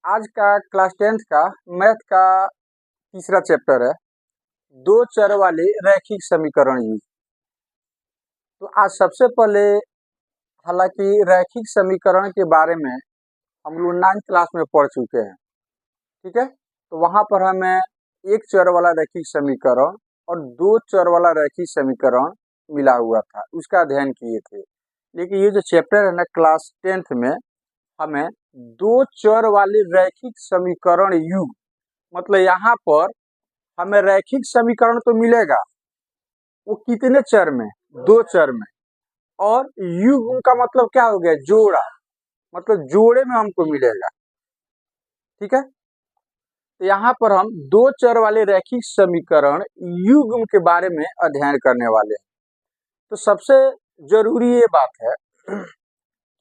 आज का class 10th का मैथ का तीसरा चैप्टर है दो चर वाले रैखिक समीकरण युग। तो आज सबसे पहले हालांकि रैखिक समीकरण के बारे में हम लोग 9th क्लास में पढ़ चुके हैं, ठीक है। तो वहाँ पर हमें एक चर वाला रैखिक समीकरण और दो चर वाला रैखिक समीकरण मिला हुआ था, उसका अध्ययन किए थे। लेकिन ये जो चैप्टर है ना क्लास 10th में हमें दो चर वाले रैखिक समीकरण युग, मतलब यहाँ पर हमें रैखिक समीकरण तो मिलेगा, वो कितने चर में? दो चर में। और युग का मतलब क्या हो गया? जोड़ा, मतलब जोड़े में हमको मिलेगा, ठीक है। तो यहाँ पर हम दो चर वाले रैखिक समीकरण युग्म के बारे में अध्ययन करने वाले हैं। तो सबसे जरूरी ये बात है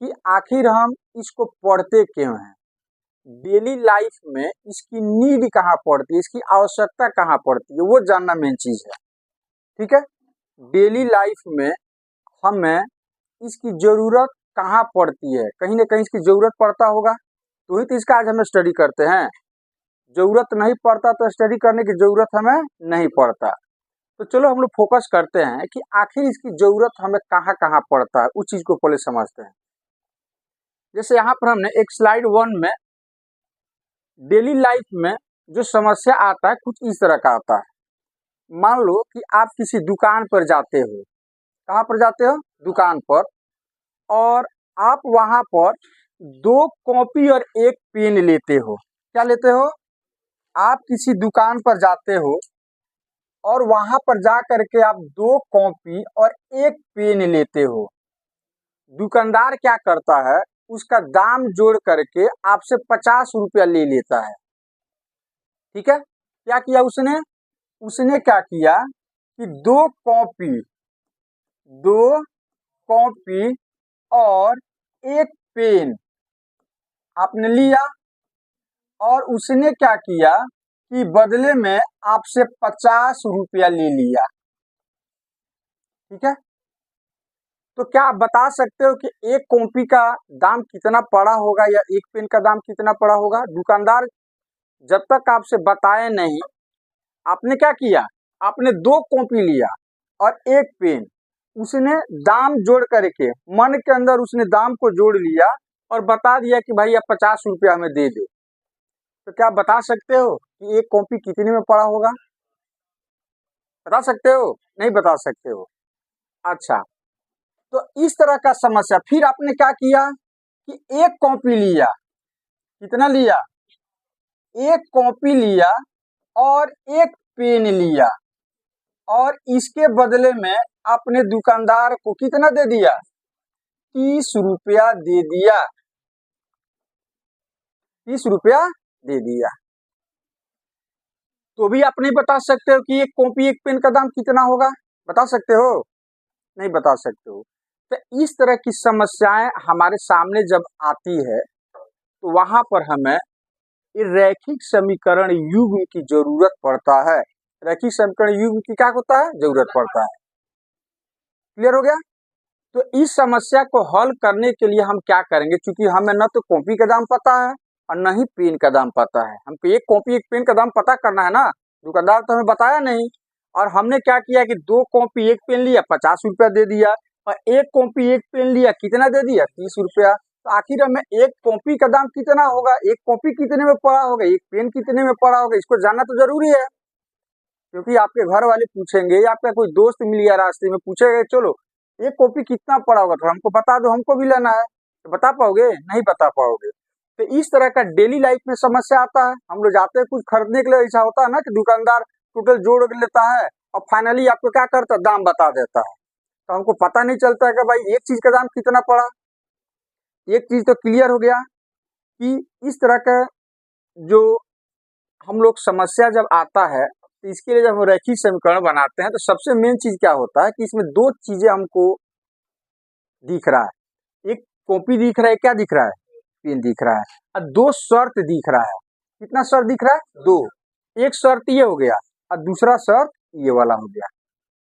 कि आखिर हम इसको पढ़ते क्यों हैं, डेली लाइफ में इसकी नीड कहाँ पड़ती है, इसकी आवश्यकता कहाँ पड़ती है, वो जानना मेन चीज है, ठीक है। डेली लाइफ में हमें इसकी जरूरत कहाँ पड़ती है, कहीं ना कहीं इसकी जरूरत पड़ता होगा, तो ही तो इसका आज हम स्टडी करते हैं। जरूरत नहीं पड़ता तो स्टडी करने की जरूरत हमें नहीं पड़ता। तो चलो हम लोग फोकस करते हैं कि आखिर इसकी जरूरत हमें कहाँ कहाँ पड़ता है, उस चीज को पहले समझते हैं। जैसे यहाँ पर हमने एक स्लाइड 1 में डेली लाइफ में जो समस्या आता है कुछ इस तरह का आता है। मान लो कि आप किसी दुकान पर जाते हो, कहाँ पर जाते हो? दुकान पर। और आप वहां पर दो कॉपी और एक पेन लेते हो। क्या लेते हो? आप किसी दुकान पर जाते हो और वहां पर जा करके आप दो कॉपी और एक पेन लेते हो। दुकानदार क्या करता है, उसका दाम जोड़ करके आपसे 50 रुपया ले लेता है, ठीक है। क्या किया उसने? उसने क्या किया कि दो कॉपी और एक पेन आपने लिया, और उसने क्या किया कि बदले में आपसे 50 रुपया ले लिया, ठीक है। तो क्या आप बता सकते हो कि एक कॉपी का दाम कितना पड़ा होगा या एक पेन का दाम कितना पड़ा होगा? दुकानदार जब तक आपसे बताए नहीं, आपने क्या किया? आपने दो कॉपी लिया और एक पेन, उसने दाम जोड़ करके मन के अंदर उसने दाम को जोड़ लिया और बता दिया कि भाई आप 50 रुपया हमें दे दो। तो क्या आप बता सकते हो कि एक कॉपी कितने में पड़ा होगा? बता सकते हो? नहीं बता सकते हो। अच्छा, तो इस तरह का समस्या। फिर आपने क्या किया कि एक कॉपी लिया। कितना लिया? एक कॉपी लिया और एक पेन लिया, और इसके बदले में आपने दुकानदार को कितना दे दिया? 30 रुपया दे दिया। 30 रुपया दे दिया। तो भी आप नहीं बता सकते हो कि एक कॉपी एक पेन का दाम कितना होगा? बता सकते हो? नहीं बता सकते हो। तो इस तरह की समस्याएं हमारे सामने जब आती है तो वहां पर हमें रैखिक समीकरण युग्म की जरूरत पड़ता है। रैखिक समीकरण युग्म की क्या होता है? जरूरत पड़ता है। क्लियर हो गया? तो इस समस्या को हल करने के लिए हम क्या करेंगे, क्योंकि हमें न तो कॉपी का दाम पता है और न ही पेन का दाम पता है। हमको एक कॉपी एक पेन का दाम पता करना है ना, दुकानदार तो हमें बताया नहीं। और हमने क्या किया कि दो कॉपी एक पेन लिया, 50 रुपया दे दिया, और एक कॉपी एक पेन लिया, कितना दे दिया? 30 रुपया। तो आखिर हमें एक कॉपी का दाम कितना होगा, एक कॉपी कितने में पड़ा होगा, एक पेन कितने में पड़ा होगा, इसको जानना तो जरूरी है। क्योंकि आपके घर वाले पूछेंगे या आपका कोई दोस्त मिल गया रास्ते में पूछेगा चलो एक कॉपी कितना पड़ा होगा, तो हमको बता दो, हमको भी लेना है। तो बता पाओगे? नहीं बता पाओगे। तो इस तरह का डेली लाइफ में समस्या आता है। हम लोग जाते हैं कुछ खरीदने के लिए, ऐसा होता है ना कि दुकानदार टोटल जोड़ लेता है और फाइनली आपको क्या करता है? दाम बता देता है। तो हमको पता नहीं चलता है कि भाई एक चीज का दाम कितना पड़ा। एक चीज तो क्लियर हो गया कि इस तरह का जो हम लोग समस्या जब आता है तो इसके लिए जब हम रैखिक समीकरण बनाते हैं तो सबसे मेन चीज क्या होता है कि इसमें दो चीजें हमको दिख रहा है। एक कॉपी दिख रहा है, क्या दिख रहा है? पेन दिख रहा है, और दो शर्त दिख रहा है। कितना शर्त दिख रहा है? दो। एक शर्त ये हो गया और दूसरा शर्त ये वाला हो गया।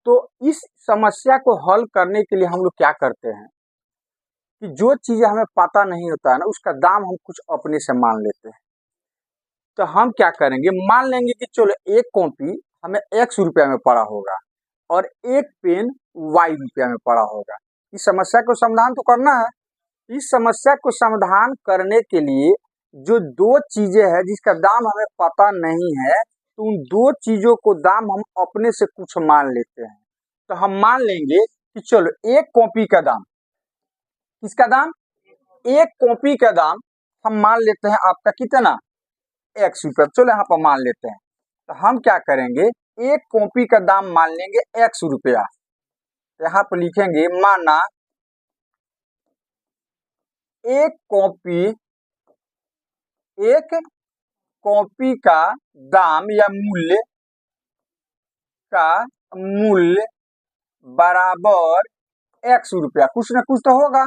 तो इस समस्या को हल करने के लिए हम लोग क्या करते हैं कि जो चीजें हमें पता नहीं होता है ना, उसका दाम हम कुछ अपने से मान लेते हैं। तो हम क्या करेंगे, मान लेंगे कि चलो एक कॉपी हमें x रुपया में पड़ा होगा और एक पेन y रुपया में पड़ा होगा। इस समस्या को समाधान तो करना है। इस समस्या को समाधान करने के लिए जो दो चीजें हैं जिसका दाम हमें पता नहीं है, तो उन दो चीजों को दाम हम अपने से कुछ मान लेते हैं। तो हम मान लेंगे कि चलो एक कॉपी का दाम, किसका दाम, एक कॉपी का दाम हम मान लेते हैं आपका कितना, x रुपया। चलो यहाँ पर मान लेते हैं। तो हम क्या करेंगे, एक कॉपी का दाम मान लेंगे x रुपया। तो यहाँ पर लिखेंगे माना एक कॉपी का दाम या मूल्य बराबर x रुपया। कुछ ना कुछ तो होगा।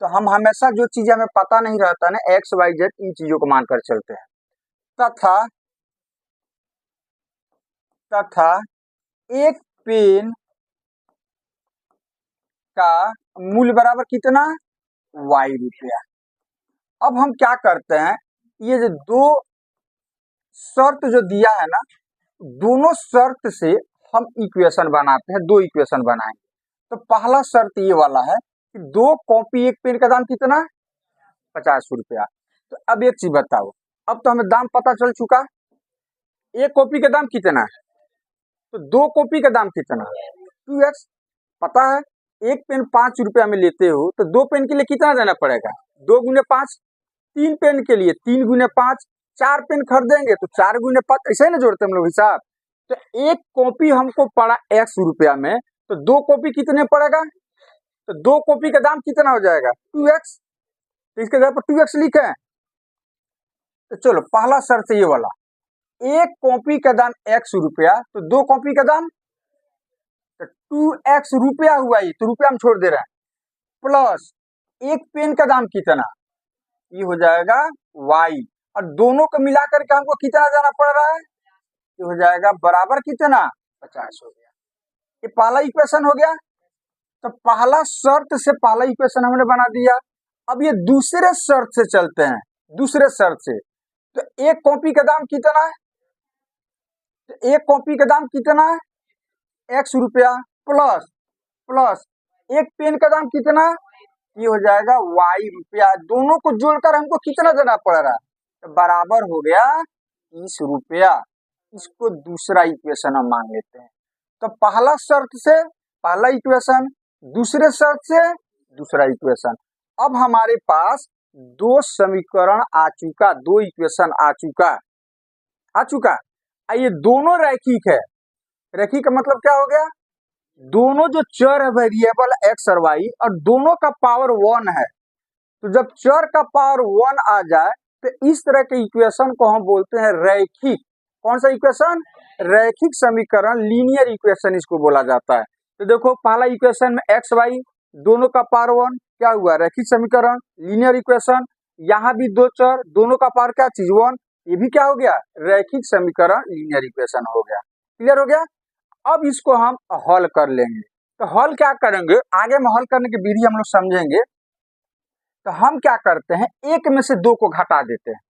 तो हम हमेशा जो चीजें हमें पता नहीं रहता ना, x y z, इन चीजों को मानकर चलते हैं। तथा एक पेन का मूल्य बराबर कितना, y रुपया। अब हम क्या करते हैं, ये जो दो शर्त जो दिया है ना, दोनों शर्त से हम इक्वेशन बनाते हैं। दो इक्वेशन बनाएंगे। तो पहला शर्त ये वाला है कि दो कॉपी एक पेन का दाम कितना, 50 रुपया। तो अब एक चीज बताओ, अब तो हमें दाम पता चल चुका, एक कॉपी का दाम कितना है, तो दो कॉपी का दाम कितना, 2x। पता है एक पेन 5 रुपया में लेते हो तो दो पेन के लिए कितना देना पड़ेगा, 2 गुने 5। तीन पेन के लिए 3 गुने 5। चार पेन खरीदेंगे तो 4 गुने 5, ऐसे ही ना जोड़ते हम लोग हिसाब। तो एक कॉपी हमको पड़ा x रुपया में, तो दो कॉपी कितने पड़ेगा, तो दो कॉपी का दाम कितना हो जाएगा, 2x। तो इसके जगह पर 2x लिखे। तो चलो पहला शर्त ये वाला, एक कॉपी का दाम x रुपया, तो दो कॉपी का दाम तो 2x रुपया हुआ, ये तो रुपया हम छोड़ दे रहे हैं, प्लस एक पेन का दाम कितना, ये हो जाएगा y। और दोनों को मिलाकर के हमको कितना जाना पड़ रहा है, ये हो जाएगा बराबर कितना, 50 हो गया। ये पहला इक्वेशन हो गया। तो पहला शर्त से पहला इक्वेशन हमने बना दिया। अब ये दूसरे शर्त से चलते हैं। दूसरे शर्त से तो एक कॉपी का दाम कितना है, तो एक कॉपी का दाम कितना है, x रुपया, प्लस एक पेन का दाम कितना, ये हो जाएगा y रुपया। दोनों को जोड़कर हमको कितना देना पड़ रहा है, तो बराबर हो गया 30 रुपया। इसको दूसरा इक्वेशन हम मान लेते हैं। तो पहला शर्त से पहला इक्वेशन, दूसरे शर्त से दूसरा इक्वेशन। अब हमारे पास दो समीकरण आ चुका, दो इक्वेशन आ चुका। ये दोनों रैखिक है। रैखिक का मतलब क्या हो गया, दोनों जो चर है वेरिएबल x और y, और दोनों का पावर 1 है। तो जब चर का पावर 1 आ जाए तो इस तरह के इक्वेशन को हम बोलते हैं रैखिक। कौन सा इक्वेशन, रैखिक समीकरण, लीनियर इक्वेशन इसको बोला जाता है। तो देखो पहला इक्वेशन में x y दोनों का पावर 1 क्या हुआ, रैखिक समीकरण, लीनियर इक्वेशन। यहाँ भी दो चर दोनों का पावर क्या चीज 1, ये भी क्या हो गया, रैखिक समीकरण, लीनियर इक्वेशन हो गया। क्लियर हो गया। अब इसको हम हल कर लेंगे। तो हल क्या करेंगे, आगे में हल करने की विधि हम लोग समझेंगे। तो हम क्या करते हैं, एक में से दो को घटा देते हैं।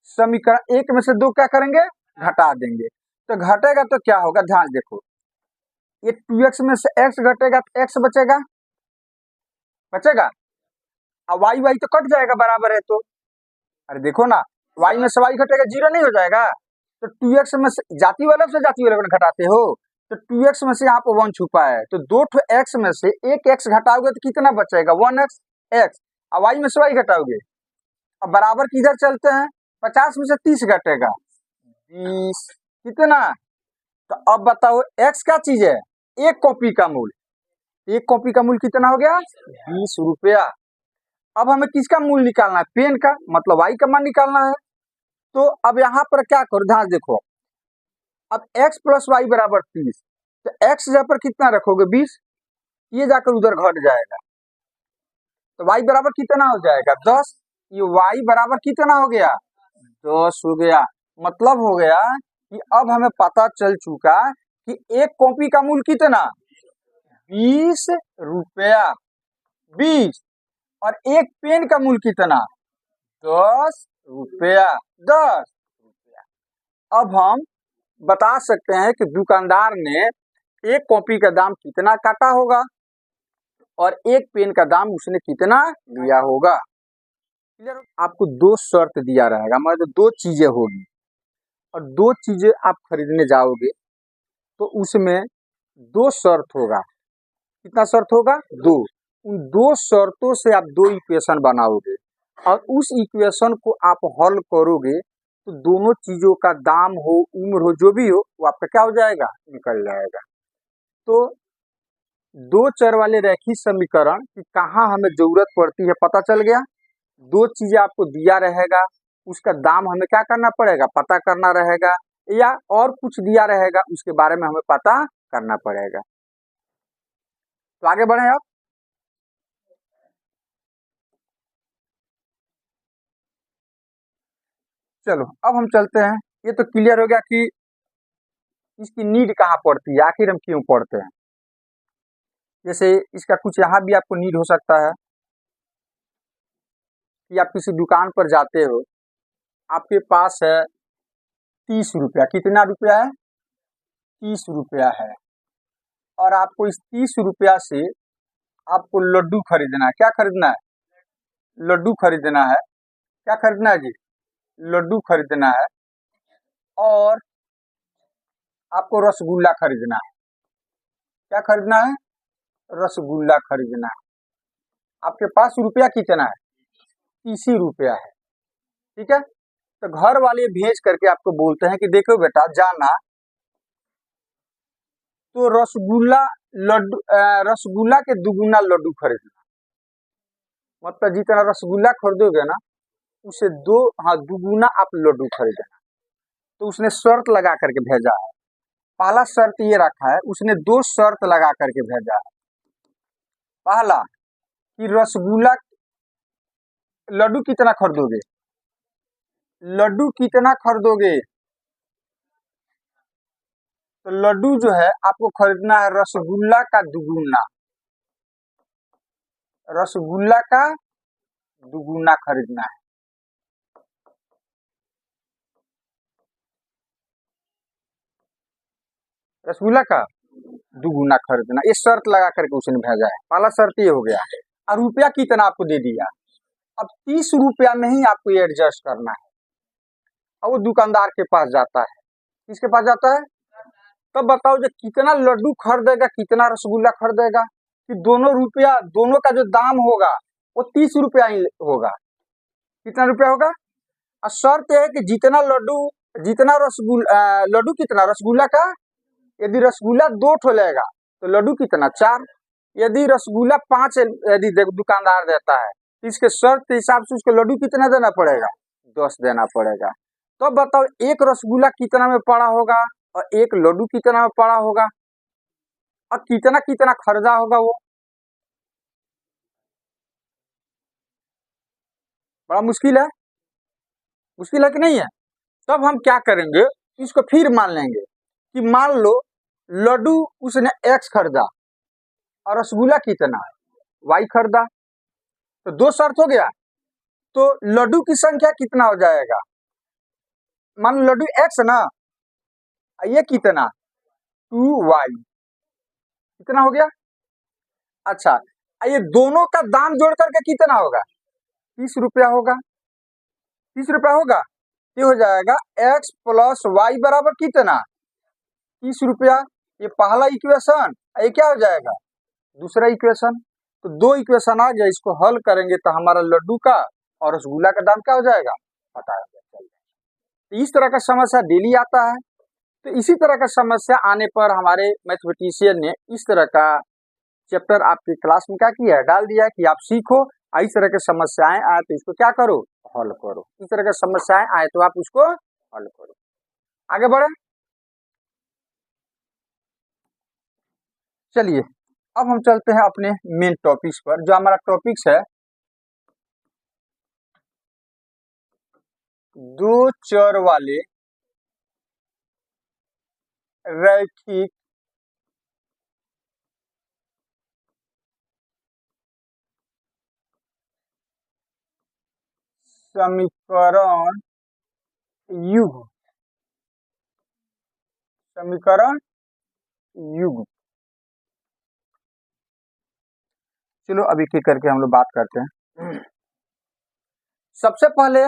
समीकरण एक में से दो क्या करेंगे, घटा देंगे। तो घटेगा तो क्या होगा, ध्यान देखो, ये 2x में से x घटेगा तो x बचेगा, अब y तो कट जाएगा, बराबर है तो। अरे देखो ना, y में से y घटेगा, 0 नहीं हो जाएगा। तो 2x में से जाति वाले से जाति वाले घटाते हो, तो 2x में से यहाँ पर 1 छुपा है, तो दो x में से एक x घटाओगे तो कितना बचेगा, 1x। अब y में से y घटाओगे, अब बराबर किधर चलते हैं, 50 में से 30 घटेगा 20, कितना। तो अब बताओ x क्या चीज है, एक कॉपी का मूल्य, एक कॉपी का मूल्य कितना हो गया, 20 रुपया। अब हमें किसका मूल्य निकालना है, पेन का, मतलब y का मान निकालना है। तो अब यहाँ पर क्या करो, ध्यान देखो, अब x प्लस वाई बराबर 30, तो x जगह पर कितना रखोगे, 20, ये जाकर उधर घट जाएगा, तो y बराबर कितना हो जाएगा, 10। ये y बराबर कितना हो गया, 10 हो गया। मतलब हो गया कि अब हमें पता चल चुका कि एक कॉपी का मूल्य कितना, 20 रुपया, 20, और एक पेन का मूल्य कितना, 10 रुपया, 10। अब हम बता सकते हैं कि दुकानदार ने एक कॉपी का दाम कितना काटा होगा और एक पेन का दाम उसने कितना लिया होगा। आपको दो शर्त दिया रहेगा, मतलब दो चीजें होगी और दो चीजें आप खरीदने जाओगे तो उसमें दो शर्त होगा। कितना शर्त होगा? दो। उन दो शर्तों से आप दो इक्वेशन बनाओगे और उस इक्वेशन को आप हल करोगे तो दोनों चीजों का दाम हो, उम्र हो, जो भी हो, वो आपका क्या हो जाएगा? निकल जाएगा। तो दो चर वाले रैखिक समीकरण की कहाँ हमें जरूरत पड़ती है पता चल गया। दो चीजें आपको दिया रहेगा, उसका दाम हमें क्या करना पड़ेगा? पता करना रहेगा, या और कुछ दिया रहेगा उसके बारे में हमें पता करना पड़ेगा। तो आगे बढ़े अब। चलो अब हम चलते हैं। ये तो क्लियर हो गया कि इसकी नीड कहाँ पड़ती है, आखिर हम क्यों पढ़ते हैं। जैसे इसका कुछ यहाँ भी आपको नीड हो सकता है कि आप किसी दुकान पर जाते हो, आपके पास है 30 रुपया। कितना रुपया है? 30 रुपया है। और आपको इस 30 रुपया से आपको लड्डू खरीदना है। क्या खरीदना है? लड्डू खरीदना है। क्या खरीदना है जी? लड्डू खरीदना है। और आपको रसगुल्ला खरीदना है। क्या खरीदना है? रसगुल्ला खरीदना है। आपके पास रुपया कितना है? 30 रुपया है। ठीक है। तो घर वाले भेज करके आपको बोलते हैं कि देखो बेटा, जाना तो रसगुल्ला लड्डू रसगुल्ला के दुगुना लड्डू खरीदना। मतलब जितना रसगुल्ला खरीदोगे ना, उसे दो, हाँ, दुगुना आप लड्डू खरीदना। तो उसने शर्त लगा करके भेजा है। पहला शर्त ये रखा है, उसने दो शर्त लगा करके भेजा है। पहला कि रसगुल्ला, लड्डू कितना खरीदोगे? लड्डू कितना खरीदोगे? तो लड्डू जो है आपको खरीदना है रसगुल्ला का दुगुना। रसगुल्ला का दुगुना खरीदना है। रसगुल्ला का दुगुना खरीदना, ये शर्त लगा करके उसने भेजा है। पहला शर्त ये हो गया। और रुपया कितना आपको दे दिया। अब 30 रुपया में ही आपको ये एडजस्ट करना है। और वो दुकानदार के पास जाता है। किसके पास जाता है? तब बताओ जो कितना लड्डू खरीदेगा, कितना रसगुल्ला खरीदेगा, कि दोनों रुपया, दोनों का जो दाम होगा वो 30 रुपया ही होगा। कितना रुपया होगा? और शर्त है कि जितना लड्डू, जितना रसगुल्ला, लड्डू कितना रसगुल्ला का, यदि रसगुल्ला दो ठो लेगा तो लड्डू कितना? 4। यदि रसगुल्ला 5 यदि दुकानदार देता है, इसके शर्त के हिसाब से उसको लड्डू कितना देना पड़ेगा? 10 देना पड़ेगा। तो बताओ एक रसगुल्ला कितना में पड़ा होगा और एक लड्डू कितना में पड़ा होगा और कितना कितना खरीदा होगा वो? बड़ा मुश्किल है। मुश्किल है कि नहीं है? तब हम क्या करेंगे, इसको फिर मान लेंगे कि मान लो लड्डू उसने एक्स खरीदा और रसगुल्ला कितना? वाई खरीदा। तो दो शर्त हो गया। तो लड्डू की संख्या कितना हो जाएगा? मान लो लड्डू एक्स ना, ये कितना? 2y। कितना हो गया? अच्छा, ये दोनों का दाम जोड़ करके कितना होगा? 30 रुपया होगा। 30 रुपया होगा। ये हो जाएगा x प्लस वाई बराबर कितना? 30 रुपया। ये पहला इक्वेशन। ये क्या हो जाएगा? दूसरा इक्वेशन। तो दो इक्वेशन आ गया, इसको हल करेंगे तो हमारा लड्डू का और रसगुल्ला का दाम क्या हो जाएगा? पता है। तो इस तरह का समस्या डेली आता है। तो इसी तरह का समस्या आने पर हमारे मैथमेटिशियन ने इस तरह का चैप्टर आपकी क्लास में क्या किया है? डाल दिया है कि आप सीखो। इस तरह की समस्याएं आए तो इसको क्या करो? हल करो। इस तरह की समस्याएं आए तो आप उसको हल करो। आगे बढ़े। चलिए अब हम चलते हैं अपने मेन टॉपिक्स पर। जो हमारा टॉपिक्स है, दो चर वाले रैखिक समीकरण युग। समीकरण युग्म। चलो अभी एक करके हम लोग बात करते हैं। सबसे पहले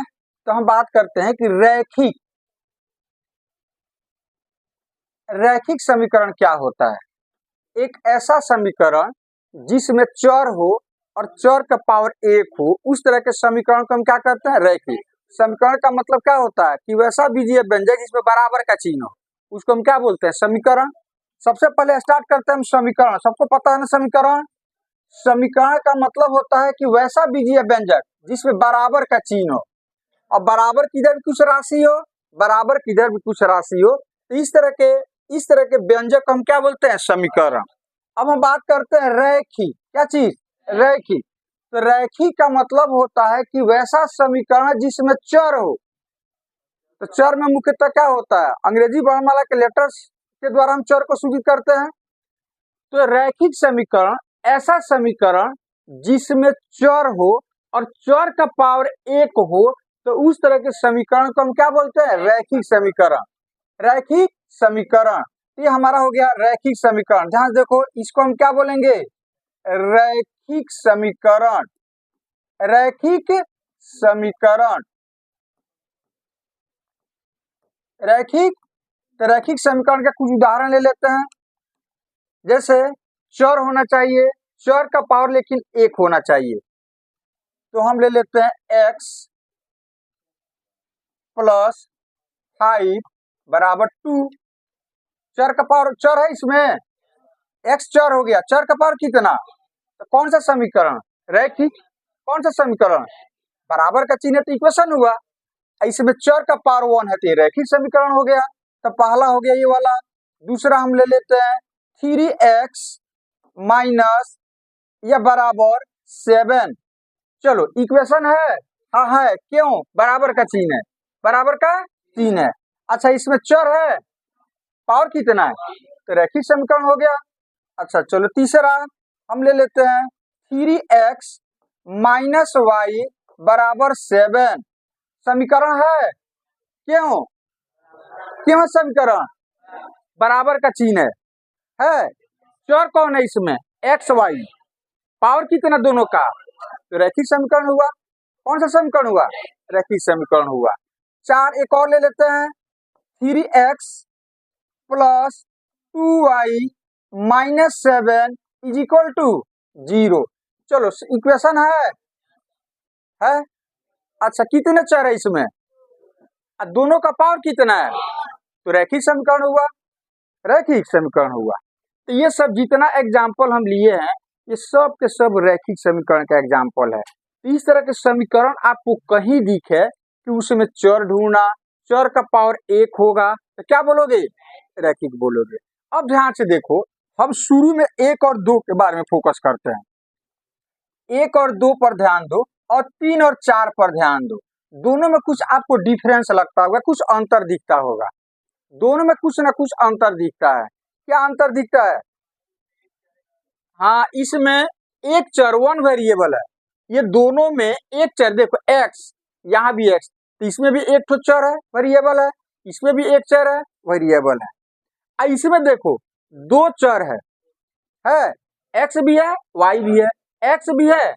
तो हम बात करते हैं कि रैखिक समीकरण क्या होता है। एक ऐसा समीकरण जिसमें चर हो और चर का पावर 1 हो, उस तरह के समीकरण को हम क्या कहते हैं, रैखिक। समीकरण का मतलब क्या होता है कि वैसा बीजीय व्यंजक जिसमें बराबर का चिन्ह हो, उसको हम क्या बोलते हैं, समीकरण। सबसे पहले स्टार्ट करते हैं हम समीकरण। सबको पता है ना समीकरण। समीकरण का मतलब होता है कि वैसा बीजीय व्यंजक जिसमें बराबर का चिन्ह हो, और बराबर किधर भी कुछ राशि हो, बराबर किधर भी कुछ राशि हो, तो इस तरह के व्यंजक को हम क्या बोलते हैं, समीकरण। अब हम बात करते हैं रैखिक। क्या चीज, रैखिक। तो रैखिक का मतलब होता है कि वैसा समीकरण जिसमें चर हो। तो चर में मुख्यतः क्या होता है, अंग्रेजी वर्णमाला के लेटर्स के द्वारा हम चर को सूचित करते हैं। तो रैखिक समीकरण ऐसा समीकरण जिसमें चर हो और चर का पावर 1 हो, तो उस तरह के समीकरण को हम क्या बोलते हैं, रैखिक समीकरण। रैखिक समीकरण, ये हमारा हो गया रैखिक समीकरण। जहां देखो इसको हम क्या बोलेंगे, रैखिक समीकरण। रैखिक समीकरण, रैखिक। तो रैखिक समीकरण के कुछ उदाहरण ले लेते हैं। जैसे चर होना चाहिए, चर का पावर लेकिन 1 होना चाहिए। तो हम ले लेते हैं x प्लस 5 बराबर 2। चर का पावर, चर है इसमें, x चर हो गया, चर का पावर कितना, तो कौन सा समीकरण, रैखिक। कौन सा समीकरण, बराबर का चिन्ह, तो इक्वेशन हुआ। इसमें चर का पावर 1 है, तो ये रैखिक समीकरण हो गया। तो पहला हो गया ये वाला। दूसरा हम ले लेते हैं 3x माइनस या बराबर 7। चलो इक्वेशन है, हाँ है, क्यों, बराबर का चिन्ह है, बराबर का चिन्ह है। अच्छा इसमें चर है, पावर कितना है, तो रैखिक समीकरण हो गया। अच्छा चलो तीसरा हम ले लेते हैं 3x माइनस वाई बराबर 7। समीकरण है, क्यों, क्यों समीकरण, बराबर का चिन्ह है। चर कौन है इसमें, एक्स वाई, पावर कितना दोनों का, तो रैखिक समीकरण हुआ। कौन सा समीकरण हुआ, रैखिक समीकरण हुआ। 4 एक और ले लेते हैं 3x plus 2y minus 7 is equal to 0। चलो इक्वेशन है। अच्छा कितने चर है इसमें, दोनों का पावर कितना है, तो रैखिक समीकरण हुआ, रैखिक समीकरण हुआ। तो ये सब जितना एग्जाम्पल हम लिए हैं, ये सब के सब रैखिक समीकरण का एग्जाम्पल है। तो इस तरह के समीकरण आपको कहीं दिखे कि उसमें चर ढूंढना, चर का पावर 1 होगा, तो क्या बोलोगे, रैखिक बोलोगे। अब ध्यान से देखो, हम शुरू में 1 और 2 के बारे में फोकस करते हैं। 1 और 2 पर ध्यान दो, और 3 और 4 पर ध्यान दो। दोनों में कुछ आपको डिफरेंस लगता होगा, कुछ अंतर दिखता होगा। दोनों में कुछ ना कुछ अंतर दिखता है। क्या अंतर दिखता है, हाँ इसमें एक चर 1 वेरिएबल है, ये दोनों में एक चर, देखो x, यहाँ भी x, तो इसमें भी एक तो चर है, वेरिएबल है, इसमें भी एक चर है, वेरिएबल है। इसमें देखो 2 चर है, x भी है, y भी है, x भी है,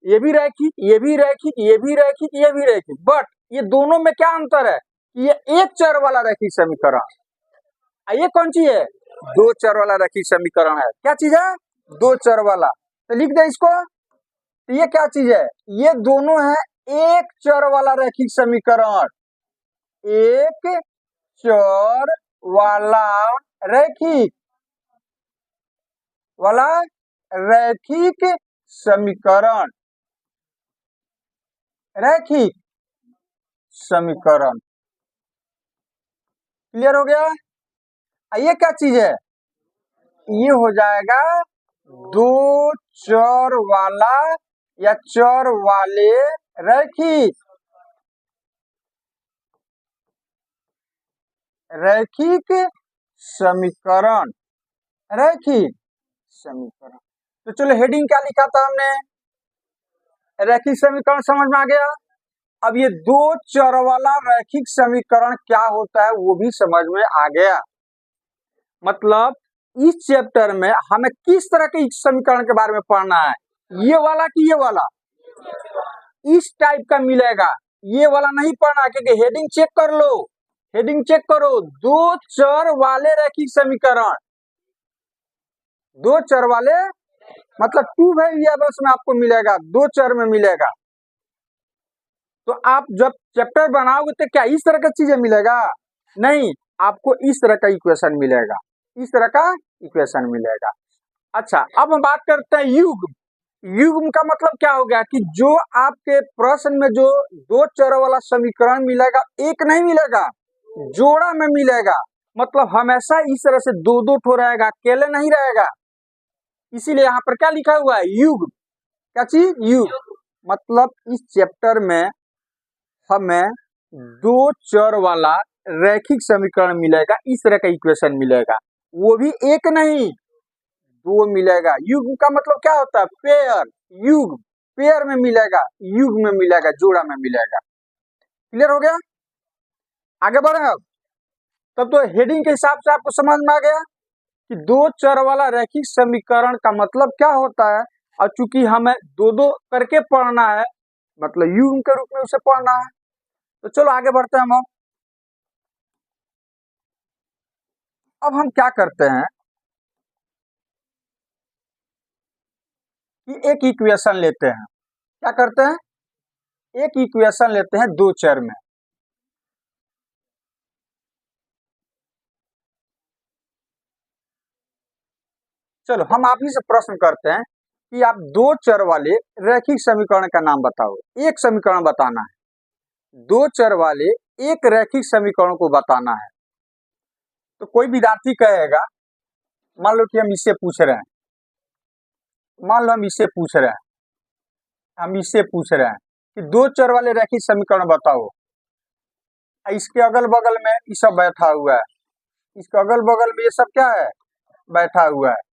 ये भी रैखिक, ये भी रैखिक, ये भी रैखिक, ये भी रैखिक। बट ये दोनों में क्या अंतर है, ये एक चर वाला रैखिक समीकरण, ये कौन चीज है, 2 चर वाला रैखिक समीकरण है। क्या चीज है, 2 चर वाला। तो लिख दे इसको, तो ये क्या चीज है, ये दोनों है एक चर वाला रैखिक समीकरण। एक चर वाला रैखिक समीकरण, रैखिक समीकरण। क्लियर हो गया। ये क्या चीज है, ये हो जाएगा 2 चर वाला या चर वाले रैखिक समीकरण, रैखिक समीकरण। तो चलो हेडिंग क्या लिखा था हमने, रैखिक समीकरण समझ में आ गया। अब ये 2 चर वाला रैखिक समीकरण क्या होता है वो भी समझ में आ गया। मतलब इस चैप्टर में हमें किस तरह के समीकरण के बारे में पढ़ना है, ये वाला कि ये वाला, इस टाइप का मिलेगा, ये वाला नहीं पढ़ना, क्योंकि हेडिंग चेक कर लो, हेडिंग चेक करो, दो चर वाले रैखिक समीकरण, दो चर वाले मतलब टू वेरिएबल्स में आपको मिलेगा, दो चर में मिलेगा। तो आप जब चैप्टर बनाओगे तो क्या इस तरह का चीजें मिलेगा? नहीं, आपको इस तरह का इक्वेशन मिलेगा, इस तरह का इक्वेशन मिलेगा। अच्छा, अब हम बात करते हैं युग्म। युग्म का मतलब क्या हो गया कि जो आपके प्रश्न में जो दो चर वाला समीकरण मिलेगा, एक नहीं मिलेगा, जोड़ा में मिलेगा, मतलब हमेशा इस तरह से दो दो ठो रहेगा, अकेले नहीं रहेगा। इसीलिए यहाँ पर क्या लिखा हुआ है? युग्म। क्या चीज? युग्म। मतलब इस चैप्टर में हमें दो चर वाला रैखिक समीकरण मिलेगा, इस तरह का इक्वेशन मिलेगा, वो भी एक नहीं दो मिलेगा। युग्म का मतलब क्या होता है? पेयर। युग्म पेयर में मिलेगा, युग्म में मिलेगा, जोड़ा में मिलेगा। क्लियर हो गया? आगे बढ़े अब। तब तो हेडिंग के हिसाब से आपको समझ में आ गया कि दो चर वाला रैखिक समीकरण का मतलब क्या होता है, और चूंकि हमें दो दो करके पढ़ना है, मतलब युग्म के रूप में उसे पढ़ना है। तो चलो आगे बढ़ते हैं हम। अब हम क्या करते हैं कि एक इक्वेशन लेते हैं। क्या करते हैं? एक इक्वेशन लेते हैं दो चर में। चलो हम आप ही से प्रश्न करते हैं कि आप दो चर वाले रैखिक समीकरण का नाम बताओ। एक समीकरण बताना है, दो चर वाले एक रैखिक समीकरण को बताना है। तो कोई विद्यार्थी कहेगा, मान लो कि हम इससे पूछ रहे हैं, मान लो हम इससे पूछ रहे हैं, हम इससे पूछ रहे हैं कि दो चर वाले रैखिक समीकरण बताओ। इसके अगल बगल में ये सब बैठा हुआ है, इसके अगल बगल में ये सब क्या है? बैठा हुआ है।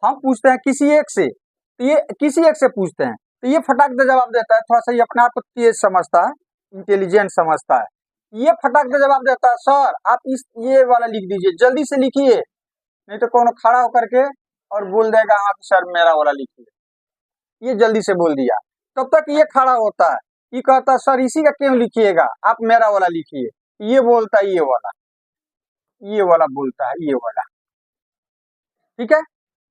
हम पूछते हैं किसी एक से, तो ये किसी एक से पूछते हैं, तो ये फटाक से जवाब देता है। थोड़ा सा ये अपने आप को तेज समझता है, इंटेलिजेंट समझता है। ये फटाक से जवाब देता है, सर आप इस ये वाला लिख दीजिए, जल्दी से लिखिए, नहीं तो कौन खड़ा होकर के और बोल देगा हाँ सर मेरा वाला लिखिए। ये जल्दी से बोल दिया, तब तक ये खड़ा होता है, ये कहता है सर इसी का क्यों लिखिएगा, आप मेरा वाला लिखिए। ये बोलता है ये वाला बोलता है ये वाला। ठीक है,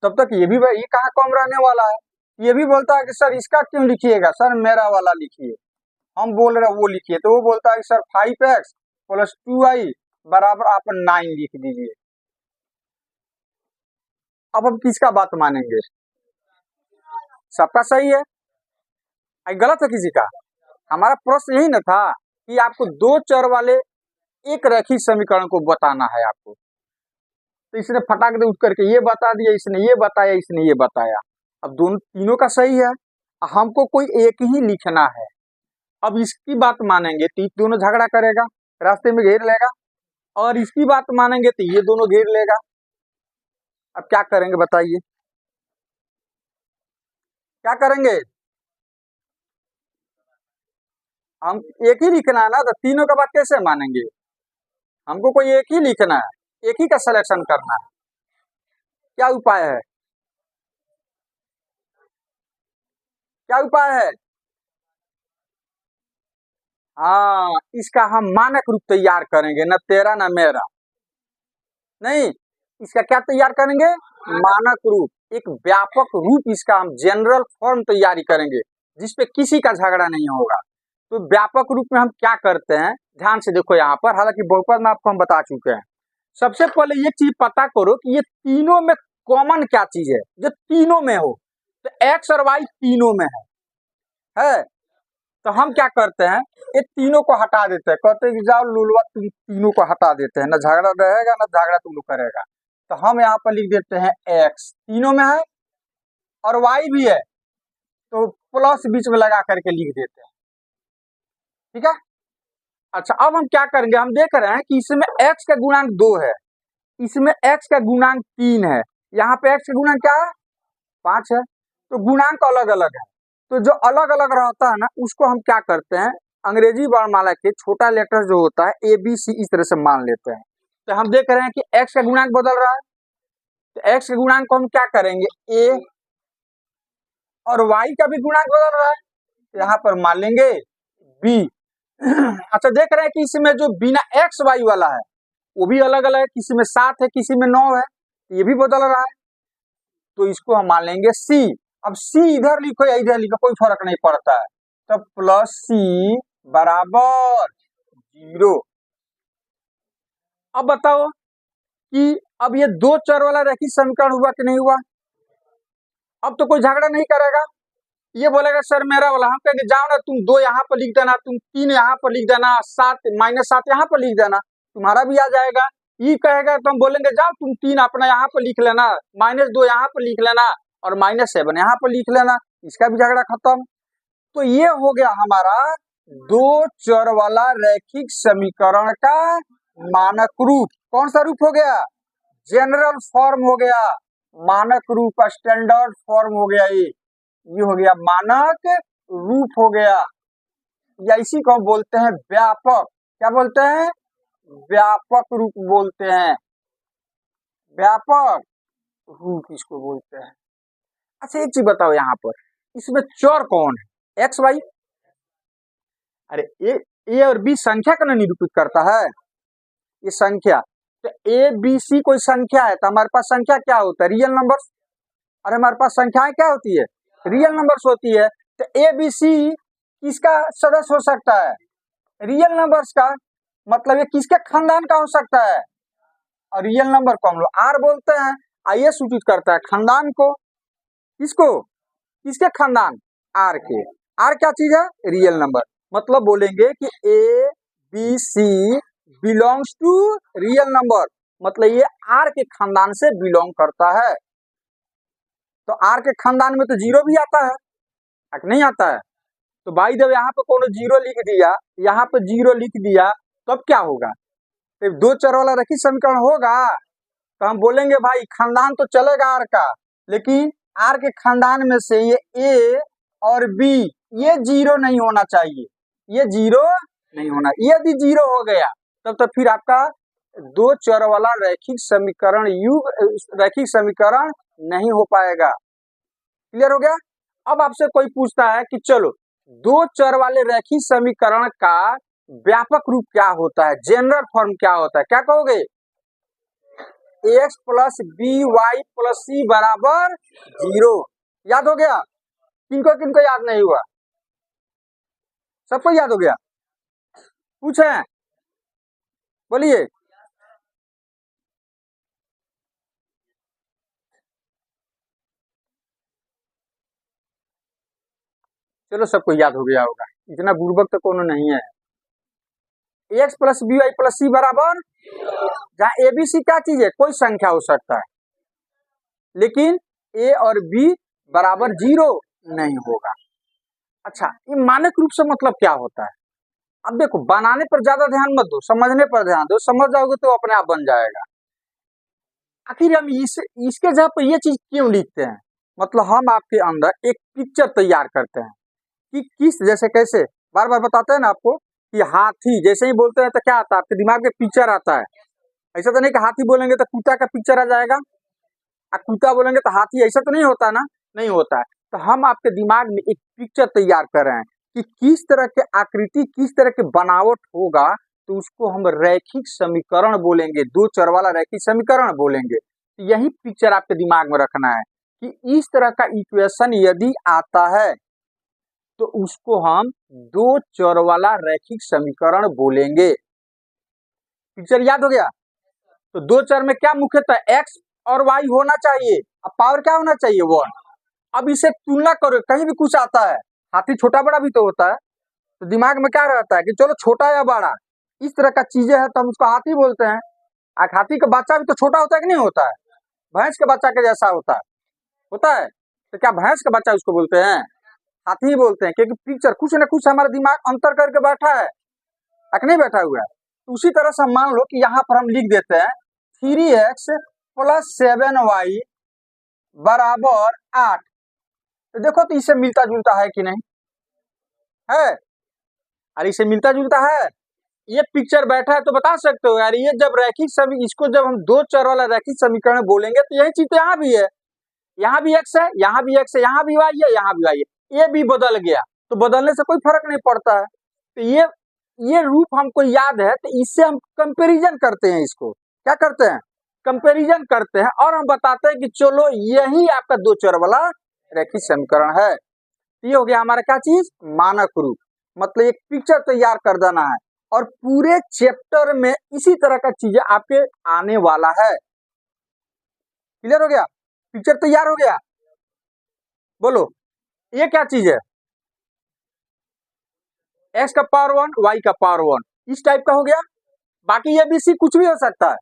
तब तक ये भी ये कहाँ कम रहने वाला है, ये भी बोलता है कि सर इसका क्यों लिखिएगा, सर मेरा वाला लिखिए। हम बोल रहे हैं वो लिखिए, तो वो बोलता है कि सर 5x + 2y बराबर आप 9 लिख दीजिए। अब हम किसका बात मानेंगे? सबका सही है, गलत है किसी का? हमारा प्रश्न यही ना था कि आपको दो चर वाले एक रैखिक समीकरण को बताना है आपको। तो इसने फटाक दे उठ करके ये बता दिया, इसने ये बताया, इसने ये बताया। अब दोनों तीनों का सही है, हमको कोई एक ही लिखना है। अब इसकी बात मानेंगे तो दोनों झगड़ा करेगा, रास्ते में घेर लेगा, और इसकी बात मानेंगे तो ये दोनों घेर लेगा। अब क्या करेंगे बताइए, क्या करेंगे? हम एक ही लिखना है ना, तो तीनों का बात कैसे मानेंगे? हमको कोई एक ही लिखना है, एक ही का सिलेक्शन करना है। क्या उपाय है? क्या उपाय है? हाँ, इसका हम मानक रूप तैयार करेंगे, न तेरा न मेरा। नहीं, इसका क्या तैयार करेंगे? मानक रूप, एक व्यापक रूप, इसका हम जनरल फॉर्म तैयारी करेंगे, जिसपे किसी का झगड़ा नहीं होगा। तो व्यापक रूप में हम क्या करते हैं, ध्यान से देखो यहाँ पर, हालांकि बहुपद में आपको हम बता चुके हैं। सबसे पहले ये चीज पता करो कि ये तीनों में कॉमन क्या चीज है, जो तीनों में हो। तो एक्स और वाई तीनों में है। तो हम क्या करते हैं, ये तीनों को हटा देते हैं, कहते हैं कि जाओ लुलवा तुम तीनों को हटा देते हैं, ना झगड़ा रहेगा ना झगड़ा तुम लोग करेगा। तो हम यहाँ पर लिख देते हैं एक्स तीनों में है, और वाई भी है, तो प्लस बीच में लगा करके लिख देते हैं। ठीक है। अच्छा, अब हम क्या करेंगे, हम देख रहे हैं कि इसमें x का गुणांक 2 है, इसमें x का गुणांक 3 है, यहाँ पे x का गुणांक क्या है? 5 है। तो गुणांक अलग अलग है, तो जो अलग अलग रहता है ना, उसको हम क्या करते हैं, अंग्रेजी वर्णमाला के छोटा लेटर जो होता है ABC, इस तरह से मान लेते हैं। तो हम देख रहे हैं कि x का गुणांक बदल रहा है, तो x के गुणांक को हम क्या करेंगे, a, और y का भी गुणांक बदल रहा है, तो यहाँ पर मान लेंगे b। अच्छा, देख रहे हैं कि इसमें जो बिना एक्स वाई वाला है वो भी अलग अलग है, किसी में 7 है, किसी में 9 है, ये भी बदल रहा है, तो इसको हम मान लेंगे c। अब c इधर लिखो या इधर लिखो कोई फर्क नहीं पड़ता है, तो प्लस c बराबर 0। अब बताओ कि अब ये दो चर वाला रैखिक समीकरण हुआ कि नहीं हुआ। अब तो कोई झगड़ा नहीं करेगा, ये बोलेगा सर मेरा वाला, हम कहेंगे जाओ ना तुम 2 यहाँ पर लिख देना, तुम 3 यहाँ पर लिख देना, 7 -7 यहाँ पर लिख देना, तुम्हारा भी आ जाएगा। ये कहेगा तो हम बोलेंगे जाओ तुम 3 अपना यहाँ पर लिख लेना, -2 यहाँ पर लिख लेना और -7 यहाँ पर लिख लेना, इसका भी झगड़ा खत्म। तो ये हो गया हमारा दो चर वाला रैखिक समीकरण का मानक रूप। कौन सा रूप हो गया, जनरल फॉर्म हो गया, मानक रूप, स्टैंडर्ड फॉर्म हो गया, ये हो गया मानक रूप हो गया, या इसी को बोलते हैं व्यापक, क्या बोलते हैं, व्यापक रूप बोलते हैं, व्यापक रूप इसको बोलते हैं। अच्छा एक चीज बताओ, यहाँ पर इसमें चर कौन है, एक्स वाई। अरे ए और बी संख्या का निरूपित करता है, ये संख्या, तो ए बी सी कोई संख्या है, तो हमारे पास संख्या क्या होता है, रियल नंबर्स। और हमारे पास संख्याएं क्या होती है, रियल नंबर्स होती है। तो ए बी सी किसका सदस्य हो सकता है, रियल नंबर्स का, मतलब ये किसके खानदान का हो सकता है, और रियल नंबर को हम लोग आर बोलते हैं। आइए सूचित करता है खानदान को, किसको, किसके खानदान, आर के। आर क्या चीज है, रियल नंबर, मतलब बोलेंगे कि A B C belongs to real number, मतलब ये आर के खानदान से बिलोंग करता है। तो आर के खानदान में तो 0 भी आता है, नहीं आता है, तो भाई जब यहाँ पे कोनो 0 लिख दिया, यहाँ पे 0 लिख दिया, तब तो क्या होगा, तो दो चर वाला रैखिक समीकरण होगा, तो हम बोलेंगे भाई खानदान तो चलेगा आर का, लेकिन आर के खानदान में से ये ए और बी ये 0 नहीं होना चाहिए, ये 0 नहीं होना, यदि 0 हो गया तब तो फिर आपका दो चर वाला रैखिक समीकरण रैखिक समीकरण नहीं हो पाएगा। क्लियर हो गया। अब आपसे कोई पूछता है कि चलो दो चर वाले रैखिक समीकरण का व्यापक रूप क्या होता है, जनरल फॉर्म क्या होता है, क्या कहोगे, X plus B Y plus C बराबर 0। याद हो गया, किनको किनको याद नहीं हुआ, सबको याद हो गया, पूछे, बोलिए। चलो सबको याद हो गया होगा, इतना बुर्बक तो कोनो नहीं है। X plus B Y plus C बराबर, जहाँ ए बी सी क्या चीज है, कोई संख्या हो सकता है, लेकिन ए और बी बराबर 0 नहीं होगा। अच्छा, ये मानक रूप से मतलब क्या होता है, अब देखो बनाने पर ज्यादा ध्यान मत दो, समझने पर ध्यान दो, समझ जाओगे तो अपने आप बन जाएगा। आखिर हम इसके जगह पर ये चीज क्यों लिखते हैं, मतलब हम आपके अंदर एक पिक्चर तैयार करते हैं कि किस, जैसे कैसे बार बार बताते हैं ना आपको कि हाथी, जैसे ही बोलते हैं तो क्या आता है आपके दिमाग में, पिक्चर आता है। ऐसा तो नहीं कि हाथी बोलेंगे तो कुत्ता का पिक्चर आ जाएगा, कुत्ता बोलेंगे तो हाथी, ऐसा तो नहीं होता ना, नहीं होता है। तो हम आपके दिमाग में एक पिक्चर तैयार कर रहे हैं कि किस तरह के आकृति, किस तरह के बनावट होगा, तो उसको हम रैखिक समीकरण बोलेंगे, दो चर वाला रैखिक समीकरण बोलेंगे। तो यही पिक्चर आपके दिमाग में रखना है कि इस तरह का इक्वेशन यदि आता है तो उसको हम दो चर वाला रैखिक समीकरण बोलेंगे। पिक्चर याद हो गया। तो दो चर में क्या मुख्यतः एक्स और वाई होना चाहिए, अब पावर क्या होना चाहिए, 1। अब इसे तुलना करो, कहीं भी कुछ आता है, हाथी छोटा बड़ा भी तो होता है, तो दिमाग में क्या रहता है कि चलो छोटा या बड़ा, इस तरह का चीजें है तो हम उसको हाथी बोलते हैं। हाथी का बच्चा भी तो छोटा होता है कि नहीं होता है, भैंस के बच्चा के जैसा होता है, तो क्या भैंस का बच्चा उसको बोलते हैं, हाथी ही बोलते हैं, क्योंकि पिक्चर कुछ न कुछ हमारा दिमाग अंतर करके बैठा है, नहीं बैठा हुआ है। तो उसी तरह से मान लो कि यहाँ पर हम लिख देते हैं 3x + 7y बराबर 8, तो देखो तो इससे मिलता जुलता है कि नहीं है, अरे इससे मिलता जुलता है, ये पिक्चर बैठा है तो बता सकते हो यार, ये जब रैखिक समी इसको जब हम दो चर वाला रैखिक समीकरण बोलेंगे तो यही चीज तो यहाँ भी है, यहाँ भी x है, यहाँ भी x है, यहाँ भी y है, यहाँ भी y है, ये भी बदल गया तो बदलने से कोई फर्क नहीं पड़ता है। तो ये रूप हमको याद है तो इससे हम कंपैरिजन करते हैं, इसको क्या करते हैं, कंपैरिजन करते हैं और हम बताते हैं कि चलो यही आपका दो चर वाला रैखिक समीकरण है। ये हो गया हमारा क्या चीज, मानक रूप, मतलब एक पिक्चर तैयार कर देना है और पूरे चैप्टर में इसी तरह का चीजें आपके आने वाला है। क्लियर हो गया, पिक्चर तैयार हो गया। बोलो ये क्या चीज है, x का पावर 1 y का पावर 1 इस टाइप का हो गया। बाकी ये भी सी कुछ भी हो सकता है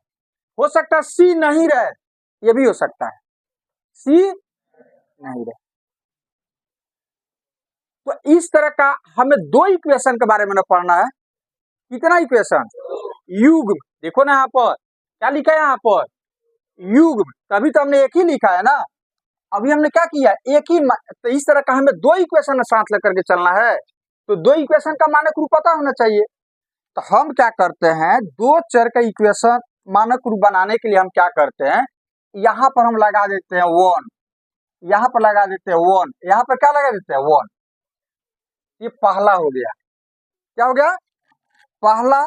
सी नहीं रहे, ये भी हो सकता है सी नहीं रहे। तो इस तरह का हमें दो इक्वेशन के बारे में ना पढ़ना है। कितना इक्वेशन, युग्म, देखो ना यहाँ पर क्या लिखा है, यहाँ पर युग्म, तभी तो हमने एक ही लिखा है ना। अभी हमने क्या किया, एक ही, तो इस तरह का हमें दो इक्वेशन साथ लेकर के चलना है, तो दो इक्वेशन का मानक रूप पता होना चाहिए। तो हम क्या करते हैं, दो चर का इक्वेशन मानक रूप बनाने के लिए हम क्या करते हैं, यहाँ पर हम लगा देते हैं 1, यहाँ पर लगा देते हैं 1, यहाँ पर क्या लगा देते हैं 1। ये पहला हो गया, क्या हो गया, पहला,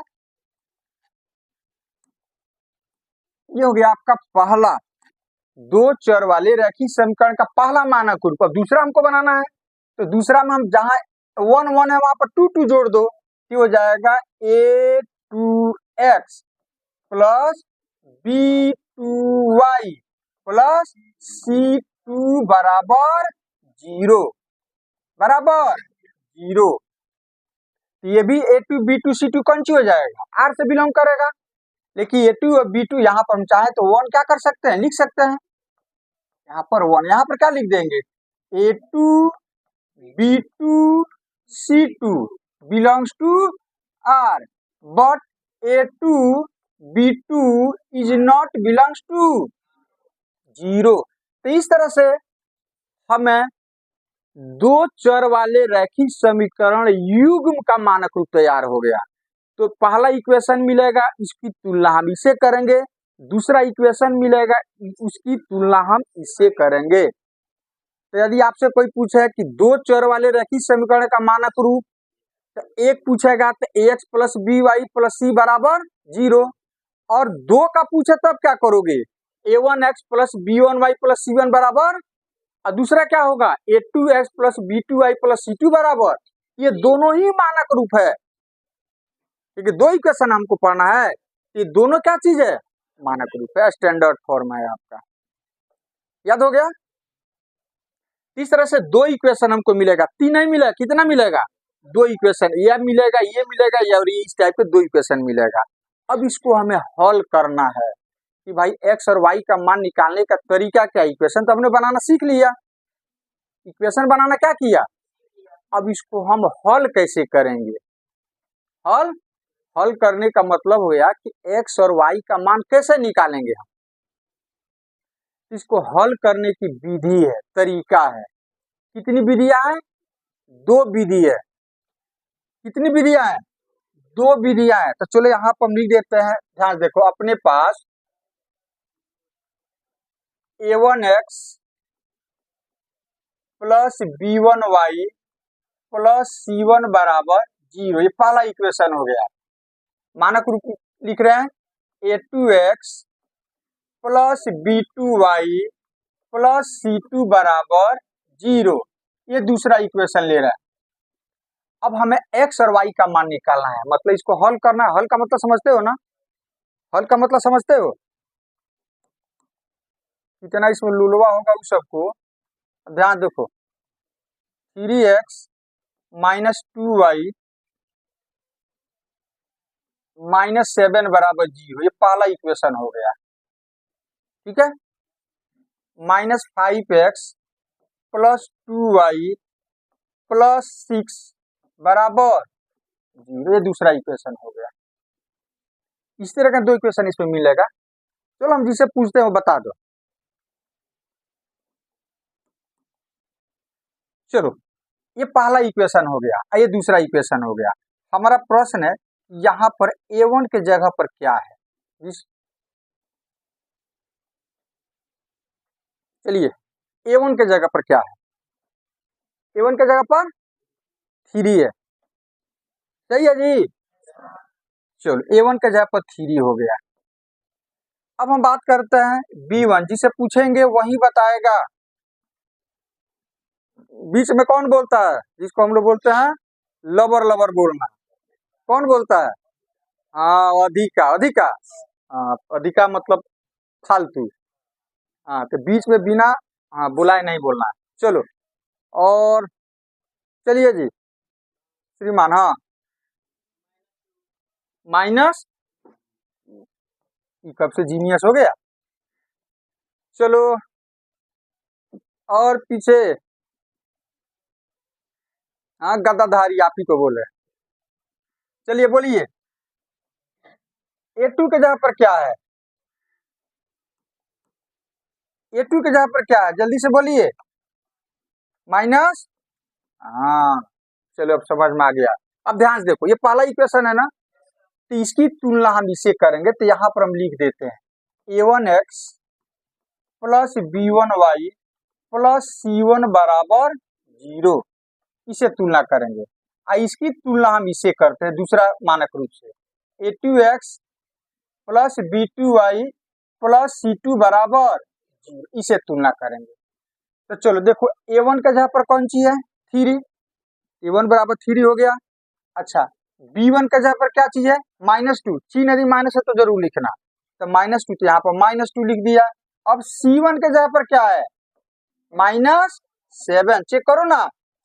ये हो गया आपका पहला दो चर वाले रैखिक समीकरण का पहला मानक रूप। अब दूसरा हमको बनाना है, तो दूसरा में हम जहां 1 1 है वहां पर 2 2 जोड़ दो, ये हो जाएगा a2x plus b2y plus c2 बराबर 0, बराबर 0। ये भी a2 b2 c2 कौन सी हो जाएगा, r से बिलोंग करेगा। लेकिन a2 और b2 यहाँ पर हम चाहे तो 1 क्या कर सकते हैं, लिख सकते हैं, यहाँ पर 1, यहाँ पर क्या लिख देंगे, a2 b2 c2 belongs to r but a2 b2 is not belongs to 0। तो इस तरह से हमें दो चर वाले रैखिक समीकरण युग्म का मानक रूप तैयार हो गया। तो पहला इक्वेशन मिलेगा, इसकी तुलना हम इसे करेंगे, दूसरा इक्वेशन मिलेगा, उसकी तुलना हम इससे करेंगे। तो यदि आपसे कोई पूछे कि दो चर वाले रैखिक समीकरण का मानक रूप, तो एक पूछेगा तो ax plus B Y plus C बराबर 0, और दो का पूछे तब क्या करोगे, a1x plus b1y plus c1 बराबर, और दूसरा क्या होगा a2x plus b2y plus c2 बराबर। ये दोनों ही मानक रूप है, क्योंकि दो इक्वेशन हमको पढ़ना है, ये दोनों क्या चीज है, मानक रूप है, स्टैंडर्ड फॉर्म है आपका, याद हो गया। इस तरह से दो इक्वेशन हमको मिलेगा, तीन नहीं मिलेगा, कितना मिलेगा, दो इक्वेशन, ये मिलेगा, ये मिलेगा, या और ये इस टाइप के दो इक्वेशन मिलेगा। अब इसको हमें हल करना है कि भाई x और y का मान निकालने का तरीका क्या, इक्वेशन तो हमने बनाना सीख लिया, इक्वेशन बनाना क्या किया, अब इसको हम हल कैसे करेंगे, हल करने का मतलब हो गया कि x और y का मान कैसे निकालेंगे हम, इसको हल करने की विधि है, तरीका है। कितनी विधियां हैं, दो विधि है, कितनी विधियां हैं, दो विधियां हैं। तो चलो यहाँ पर हम लिख देते हैं, ध्यान देखो, अपने पास a1x plus b1y plus c1 बराबर 0, ये पहला इक्वेशन हो गया। मानक रूप लिख रहे हैं a2x plus b2y plus c2 बराबर 0, ये दूसरा इक्वेशन ले रहा है। अब हमें x और y का मान निकालना है, मतलब इसको हल करना है। हल का मतलब समझते हो ना, हल का मतलब समझते हो, कितना इसमें लुलवा होगा उस सबको, ध्यान देखो, 3x माइनस 2y माइनस 7 बराबर 0, ये पहला इक्वेशन हो गया, ठीक है। Minus 5x plus 2y plus 6 बराबर 0, ये दूसरा इक्वेशन हो गया। इस तरह का दो इक्वेशन इसमें मिलेगा। चलो हम जिसे पूछते हैं वो बता दो। चलो ये पहला इक्वेशन हो गया, ये दूसरा इक्वेशन हो गया। हमारा प्रश्न है यहाँ पर A1 के जगह पर क्या है। चलिए A1 के जगह पर क्या है, A1 के जगह पर 3 है, सही है जी। चलो A1 के जगह पर 3 हो गया। अब हम बात करते हैं B1, जिसे पूछेंगे वही बताएगा। बीच में कौन बोलता है, जिसको हम लोग बोलते हैं लबर लबर बोलना, कौन बोलता है? हाँ अधिका, अधिका। हाँ अधिका मतलब फालतू। हाँ तो बीच में बिना बुलाए नहीं बोलना है। चलो और चलिए जी श्रीमान, हाँ माइनस, कब से जीनियस हो गया। चलो और पीछे, हाँ गद्दाधारी आप ही को बोले। चलिए बोलिए A2 के जगह पर क्या है, A2 के जगह पर क्या है, जल्दी से बोलिए। माइनस, हाँ चलो अब समझ में आ गया। अब ध्यान से देखो, ये पहला इक्वेशन है ना, तो इसकी तुलना हम इसे करेंगे, तो यहाँ पर हम लिख देते हैं A1x plus B1y plus C1 बराबर 0, इसे तुलना करेंगे। इसकी तुलना हम इसे करते हैं दूसरा मानक रूप से, A2x plus B2y plus C2 बराबर 0, इसे तुलना करेंगे। तो चलो देखो A1 का जगह पर कौन सी है 3, A1 बराबर 3 हो गया। अच्छा B1 का जगह पर क्या चीज है -2, चिन्ह यदि माइनस है तो जरूर लिखना, तो -2, तो यहाँ पर -2 लिख दिया। अब C1 के जगह पर क्या है -7, चेक करो ना,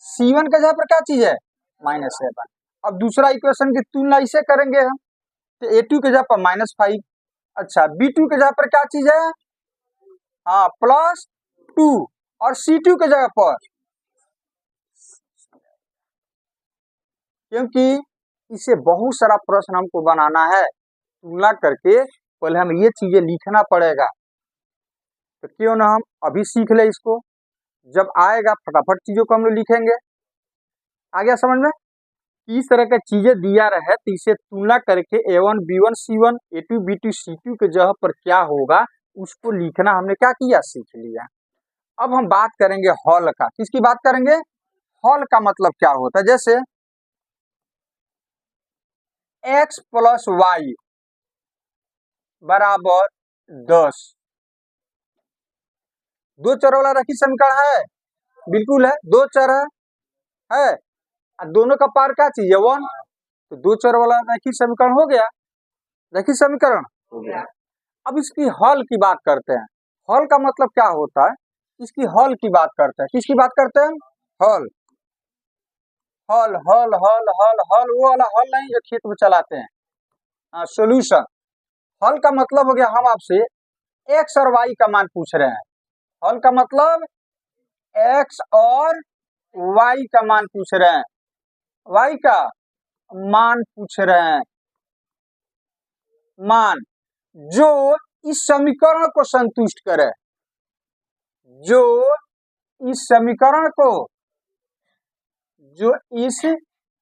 C1 के जगह पर क्या चीज है -7। अब दूसरा इक्वेशन की तुलना इसे करेंगे हम, तो A2 के जगह पर -5। अच्छा B2 के जगह पर क्या चीज है, हाँ +2, और C2 के जगह पर, क्योंकि इसे बहुत सारा प्रश्न हमको बनाना है, तुलना करके पहले हमें ये चीजें लिखना पड़ेगा। तो क्यों ना हम अभी सीख ले इसको, जब आएगा फटाफट चीजों को हम लोग लिखेंगे। आ गया समझ में, इस तरह की चीजें दिया रहे तो इसे तुलना करके A1 B1 C1 A2 B2 C2 के जगह पर क्या होगा उसको लिखना हमने क्या किया, सीख लिया। अब हम बात करेंगे हॉल का, किसकी बात करेंगे, हॉल का मतलब क्या होता है। जैसे x प्लस वाई बराबर 10, दो चर वाला रैखिक समीकरण है, बिल्कुल है, दो चर है, दोनों का पार क्या चीज है 1, तो दो चर वाला रैखिक समीकरण हो गया, रैखिक समीकरण हो गया। अब इसकी हल की बात करते हैं, हल का मतलब क्या होता है, इसकी हल की बात करते हैं, किसकी बात करते हैं, हल, हल हल हल हल हल, वो वाला हल नहीं जो खेत में चलाते हैं, हाँ सोल्यूशन। हल का मतलब हो गया, हम आपसे एक्स और वाई का मान पूछ रहे हैं, हल का मतलब एक्स और वाई का मान पूछ रहे हैं, वाई का मान पूछ रहे हैं, मान जो इस समीकरण को संतुष्ट करे, जो इस समीकरण को, जो इस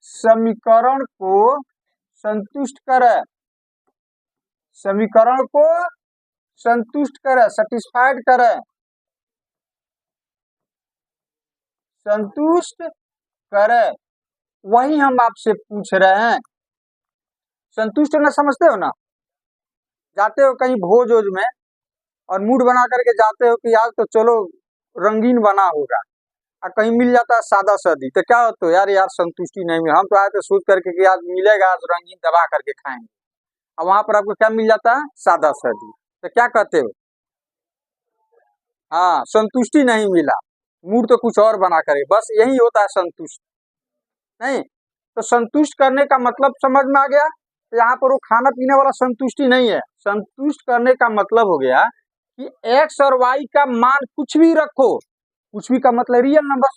समीकरण को संतुष्ट करे, समीकरण को संतुष्ट करे, सेटिस्फाइड करे, संतुष्ट करे, वही हम आपसे पूछ रहे हैं। संतुष्ट होना समझते हो ना, जाते हो कहीं भोज वोज में और मूड बना करके जाते हो कि आज तो चलो रंगीन बना होगा, और कहीं मिल जाता है सादा सर्दी, तो क्या होता है यार, यार संतुष्टि नहीं मिली, हम तो आए थे सोच करके कि आज मिलेगा, आज रंगीन दबा करके खाएंगे, और वहां पर आपको क्या मिल जाता है, सादा सर्दी, तो क्या कहते हो, हाँ संतुष्टि नहीं मिला, मूड तो कुछ और बना करे, बस यही होता है संतुष्ट नहीं। तो संतुष्ट करने का मतलब समझ में आ गया, तो यहाँ पर वो खाना पीने वाला संतुष्टि नहीं है, संतुष्ट करने का मतलब हो गया कि एक्स और वाई का मान कुछ भी रखो, कुछ भी का मतलब रियल नंबर,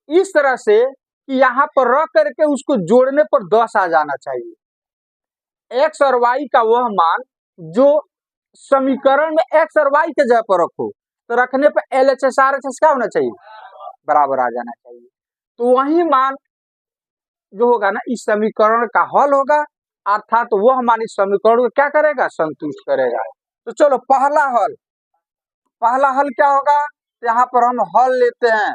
इस तरह से कि यहाँ पर रख करके उसको जोड़ने पर 10 आ जाना चाहिए। एक्स और वाई का वह मान जो समीकरण में एक्स और वाई के जगह पर रखो, तो रखने पर LHS RHS क्या होना चाहिए, बराबर आ जाना चाहिए। तो वही मान जो होगा ना इस समीकरण का हल होगा, अर्थात वह मानी समीकरण को क्या करेगा, संतुष्ट करेगा। तो चलो पहला हल क्या होगा, यहाँ पर हम हल लेते हैं।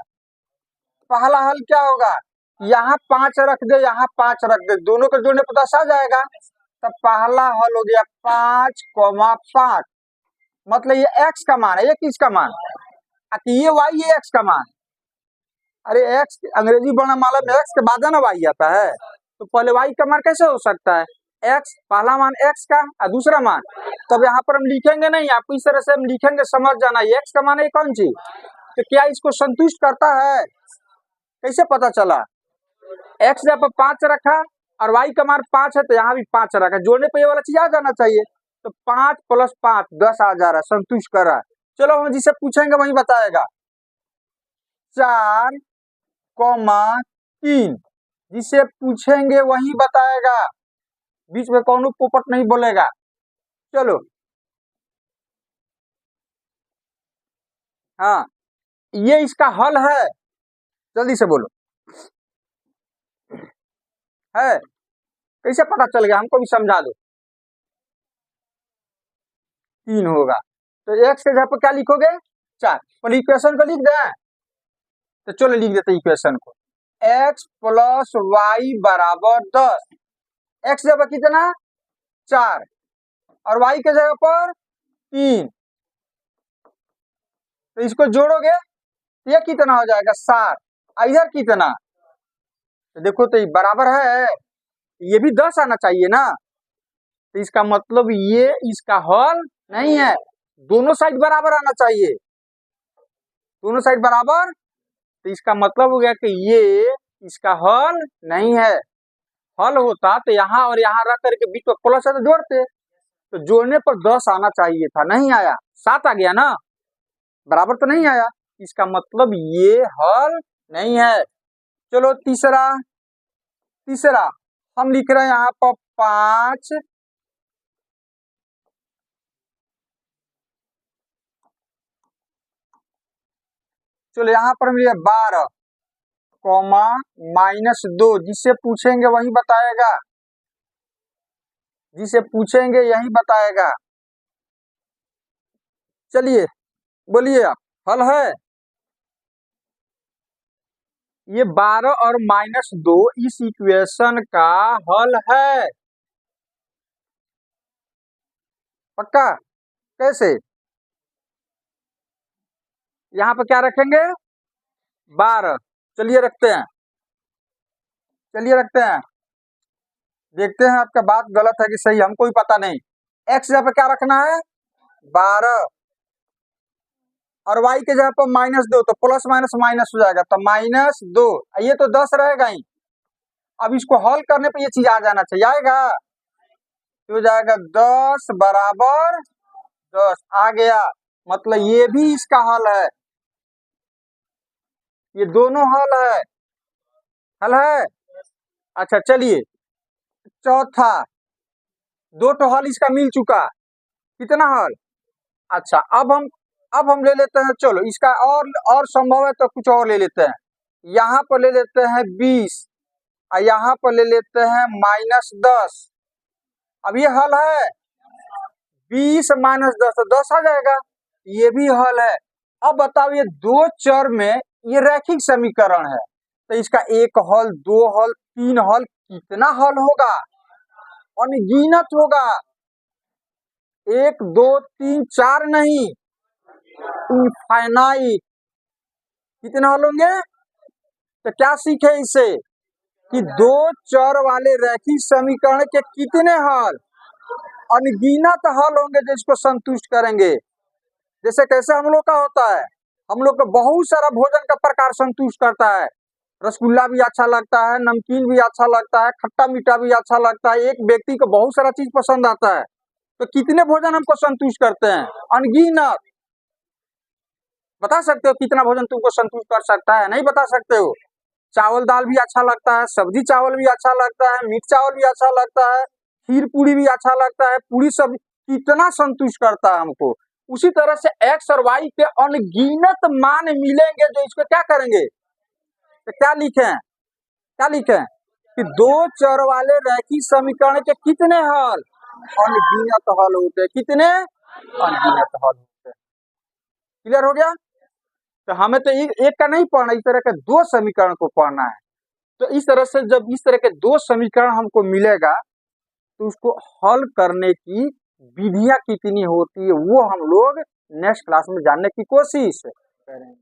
पहला हल क्या होगा, यहाँ 5 रख दे, यहाँ 5 रख दे, दोनों के जोड़ने पर 10 आ जाएगा। तो पहला हल हो गया 5,5, मतलब ये x का मान है, ये किसका मान है, ये y, ये x का मान। अरे x अंग्रेजी वर्णमाला में x के बाद ना y आता है, तो पहले y का मान कैसे हो सकता है, x पहला मान x का और दूसरा मान, तब यहाँ पर हम लिखेंगे नहीं, आप इस तरह से हम लिखेंगे, समझ जाना ये x का मान है कौन सी, तो क्या इसको संतुष्ट करता है, कैसे पता चला, x जब 5 रखा और y का मान 5 है तो यहाँ भी 5 रखा, जोड़ने पे ये वाला चीज आ जाना चाहिए। तो 5 + 5 10 आ जा रहा है, संतुष्ट कर रहा है। चलो हम जिसे पूछेंगे वही बताएगा। 4,3 जिसे पूछेंगे वही बताएगा, बीच में कौन पोपट नहीं बोलेगा। चलो हाँ, ये इसका हल है, जल्दी से बोलो, है कैसे पता चल गया, हमको भी समझा दो। 3 होगा, तो x के जगह पर क्या लिखोगे, 4। पहले इक्वेशन को लिख दें, तो चलो लिख देते इक्वेशन को, x + y = 10, x जगह कितना 4 और y के जगह पर 3, तो इसको जोड़ोगे ये कितना हो जाएगा 7, इधर कितना, तो देखो तो ये बराबर है, ये भी 10 आना चाहिए ना, तो इसका मतलब ये इसका हल नहीं है, दोनों साइड बराबर आना चाहिए, दोनों साइड बराबर, तो इसका मतलब हो गया कि ये इसका हल नहीं है। हल होता तो यहाँ और यहाँ रख करके बीच में प्लस है तो जोड़ते, तो जोड़ने पर 10 आना चाहिए था, नहीं आया, 7 आ गया ना, बराबर तो नहीं आया, इसका मतलब ये हल नहीं है। चलो तीसरा हम लिख रहे हैं यहाँ पर 5, चलो यहाँ पर मिले 12, -2, जिससे पूछेंगे वही बताएगा, जिसे पूछेंगे यही बताएगा। चलिए बोलिए आप, हल है ये 12 और -2 इस इक्वेशन का हल है, पक्का, कैसे, यहाँ पर क्या रखेंगे 12, चलिए रखते हैं, देखते हैं आपका बात गलत है कि सही, हमको भी पता नहीं। x जगह पे क्या रखना है 12 और y के जगह पर -2, तो प्लस माइनस माइनस हो जाएगा, तो -2, ये तो 10 रहेगा ही। अब इसको हल करने पे ये चीज आ जाना चाहिए, आएगा तो हो जाएगा 10 = 10 आ गया, मतलब ये भी इसका हल है, ये दोनों हल है। अच्छा चलिए चौथा, 2 तो हल इसका मिल चुका, कितना हल, अच्छा अब हम ले लेते हैं, चलो इसका और संभव है तो कुछ और ले लेते हैं, यहाँ पर ले लेते हैं 20 और यहाँ पर ले लेते हैं -10, अब ये हल है, 20 - 10 तो 10 आ जाएगा, ये भी हल है। अब बताओ ये 2 चर में ये रैखिक समीकरण है, तो इसका 1 हल 2 हल 3 हल, कितना हल होगा, अनगिनत होगा, 1 2 3 4 नहीं, इनफाइनाइट, कितने हल होंगे, तो क्या सीखे इससे कि 2 चर वाले रैखिक समीकरण के कितने हल, अनगिनत हल होंगे जो इसको संतुष्ट करेंगे। जैसे कैसे हम लोग का होता है, हम लोग को बहुत सारा भोजन का प्रकार संतुष्ट करता है, रसगुल्ला भी अच्छा लगता है, नमकीन भी अच्छा लगता है, खट्टा मीठा भी अच्छा लगता है, एक व्यक्ति को बहुत सारा चीज पसंद आता है, तो कितने भोजन हमको संतुष्ट करते हैं, अनगिनत। बता सकते हो कितना भोजन तुमको संतुष्ट कर सकता है, नहीं बता सकते हो, चावल दाल भी अच्छा लगता है, सब्जी चावल भी अच्छा लगता है, मीठ चावल भी अच्छा लगता है, खीर पूरी भी अच्छा लगता है, पूरी सब कितना संतुष्ट करता है हमको। उसी तरह से x और y के अनगिनत मान मिलेंगे जो इसको क्या करेंगे, तो क्या लिखें कि दो चर वाले रैखिक समीकरण के कितने हल? अनगिनत हल होते हैं। कितने? अनगिनत हल होते हैं। क्लियर हो गया? तो हमें तो एक का नहीं पढ़ना, इस तरह के दो समीकरण को पढ़ना है। तो इस तरह से जब इस तरह के दो समीकरण हमको मिलेगा तो उसको हल करने की विधियां कितनी होती है वो हम लोग नेक्स्ट क्लास में जानने की कोशिश करेंगे।